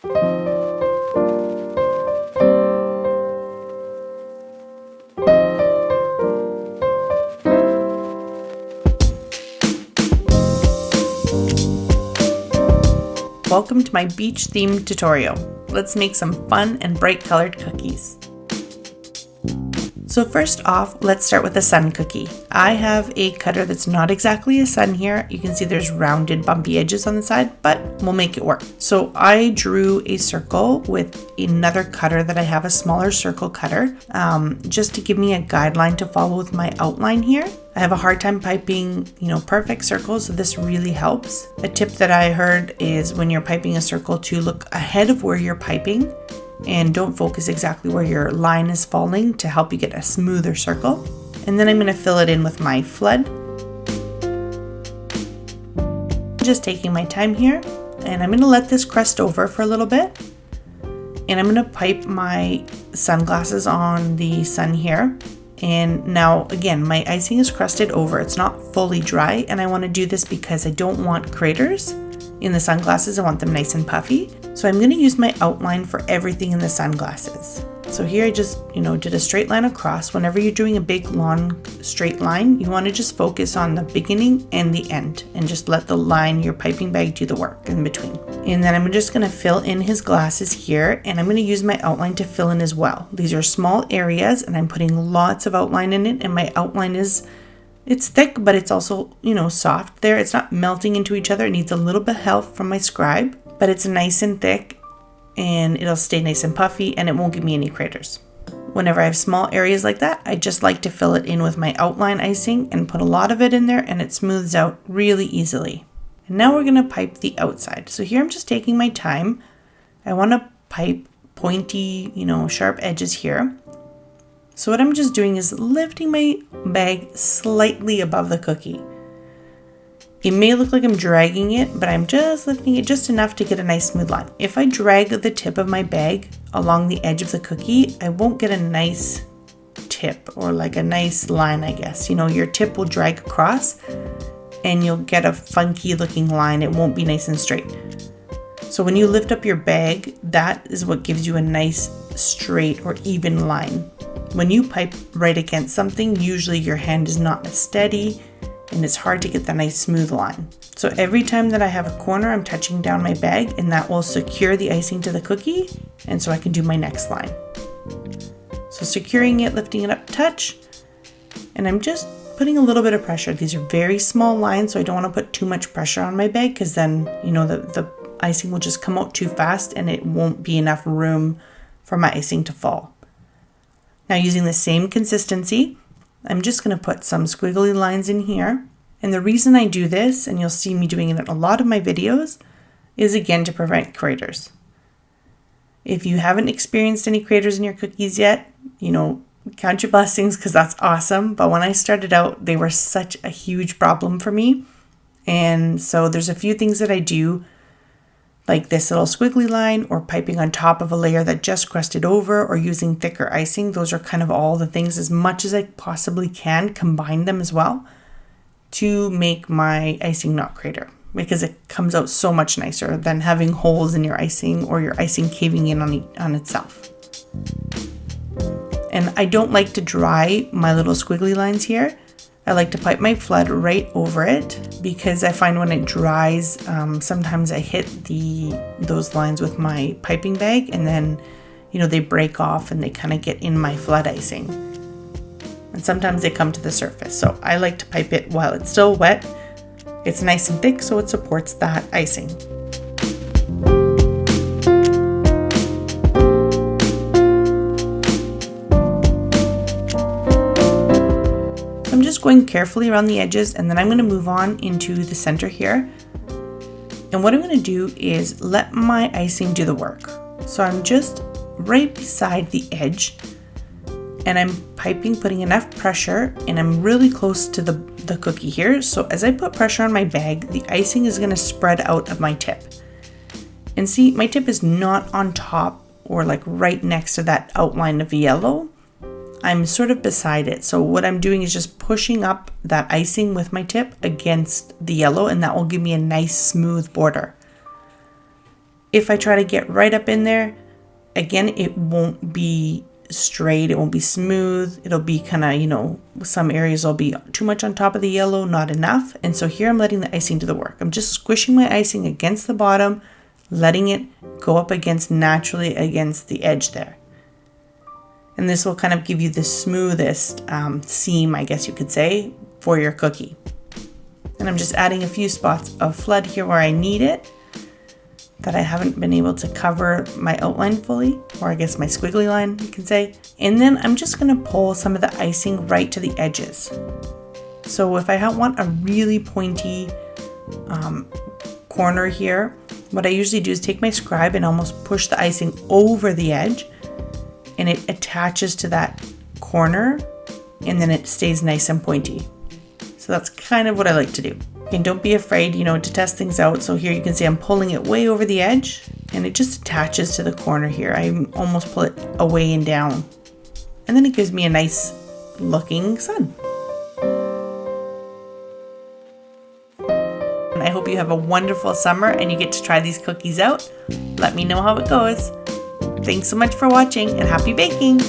Welcome to my beach themed tutorial. Let's make some fun and bright colored cookies. So first off, let's start with a sun cookie. I have a cutter that's not exactly a sun here. You can see there's rounded bumpy edges on the side, but we'll make it work. So I drew a circle with another cutter that I have, a smaller circle cutter, just to give me a guideline to follow with my outline here. I have a hard time piping, perfect circles, so this really helps. A tip that I heard is when you're piping a circle to look ahead of where you're piping and don't focus exactly where your line is falling to help you get a smoother circle. And then I'm going to fill it in with my flood. Just taking my time here, and I'm going to let this crust over for a little bit. And I'm going to pipe my sunglasses on the sun here. And now again, my icing is crusted over. It's not fully dry, and I want to do this because I don't want craters in the sunglasses. I want them nice and puffy. So I'm going to use my outline for everything in the sunglasses. So here I just, did a straight line across. Whenever you're doing a big long straight line, you want to just focus on the beginning and the end and just let the line, your piping bag, do the work in between. And then I'm just going to fill in his glasses here, and I'm going to use my outline to fill in as well. These are small areas and I'm putting lots of outline in it, and my outline it's thick, but it's also, soft there. It's not melting into each other. It needs a little bit of help from my scribe, but it's nice and thick and it'll stay nice and puffy and it won't give me any craters. Whenever I have small areas like that, I just like to fill it in with my outline icing and put a lot of it in there, and it smooths out really easily. And now we're going to pipe the outside. So here I'm just taking my time. I want to pipe pointy, sharp edges here. So what I'm just doing is lifting my bag slightly above the cookie. It may look like I'm dragging it, but I'm just lifting it just enough to get a nice smooth line. If I drag the tip of my bag along the edge of the cookie, I won't get a nice tip or like a nice line, I guess. Your tip will drag across and you'll get a funky looking line. It won't be nice and straight. So when you lift up your bag, that is what gives you a nice straight or even line. When you pipe right against something, usually your hand is not as steady and it's hard to get that nice smooth line. So every time that I have a corner, I'm touching down my bag, and that will secure the icing to the cookie, and so I can do my next line. So securing it, lifting it up, touch, and I'm just putting a little bit of pressure. These are very small lines, so I don't want to put too much pressure on my bag, because then, the icing will just come out too fast and it won't be enough room for my icing to fall. Now, using the same consistency, I'm just going to put some squiggly lines in here. And the reason I do this, and you'll see me doing it in a lot of my videos, is again to prevent craters. If you haven't experienced any craters in your cookies yet, count your blessings, because that's awesome. But when I started out, they were such a huge problem for me. And so there's a few things that I do, like this little squiggly line, or piping on top of a layer that just crusted over, or using thicker icing. Those are kind of all the things, as much as I possibly can, combine them as well to make my icing not crater, because it comes out so much nicer than having holes in your icing or your icing caving in on itself. And I don't like to dry my little squiggly lines here. I like to pipe my flood right over it, because I find when it dries, sometimes I hit those lines with my piping bag, and then, they break off and they kind of get in my flood icing. And sometimes they come to the surface. So I like to pipe it while it's still wet. It's nice and thick, so it supports that icing. I'm just going carefully around the edges, and then I'm going to move on into the center here. And what I'm going to do is let my icing do the work. So I'm just right beside the edge, and I'm putting enough pressure, and I'm really close to the cookie here. So as I put pressure on my bag, the icing is going to spread out of my tip. And see, my tip is not on top or like right next to that outline of yellow. I'm sort of beside it. So what I'm doing is just pushing up that icing with my tip against the yellow, and that will give me a nice smooth border. If I try to get right up in there, again, it won't be straight, it won't be smooth, it'll be kind of, you know, some areas will be too much on top of the yellow, not enough. And so here I'm letting the icing do the work. I'm just squishing my icing against the bottom, letting it go up against naturally against the edge there. And this will kind of give you the smoothest seam, I guess you could say, for your cookie. And I'm just adding a few spots of flood here where I need it, that I haven't been able to cover my outline fully, or I guess my squiggly line, you can say. And then I'm just gonna pull some of the icing right to the edges. So if I want a really pointy corner here, what I usually do is take my scribe and almost push the icing over the edge, and it attaches to that corner, and then it stays nice and pointy. So that's kind of what I like to do. And don't be afraid, you know, to test things out. So here you can see I'm pulling it way over the edge, and it just attaches to the corner here. I almost pull it away and down. And then it gives me a nice looking sun. And I hope you have a wonderful summer and you get to try these cookies out. Let me know how it goes. Thanks so much for watching, and happy baking!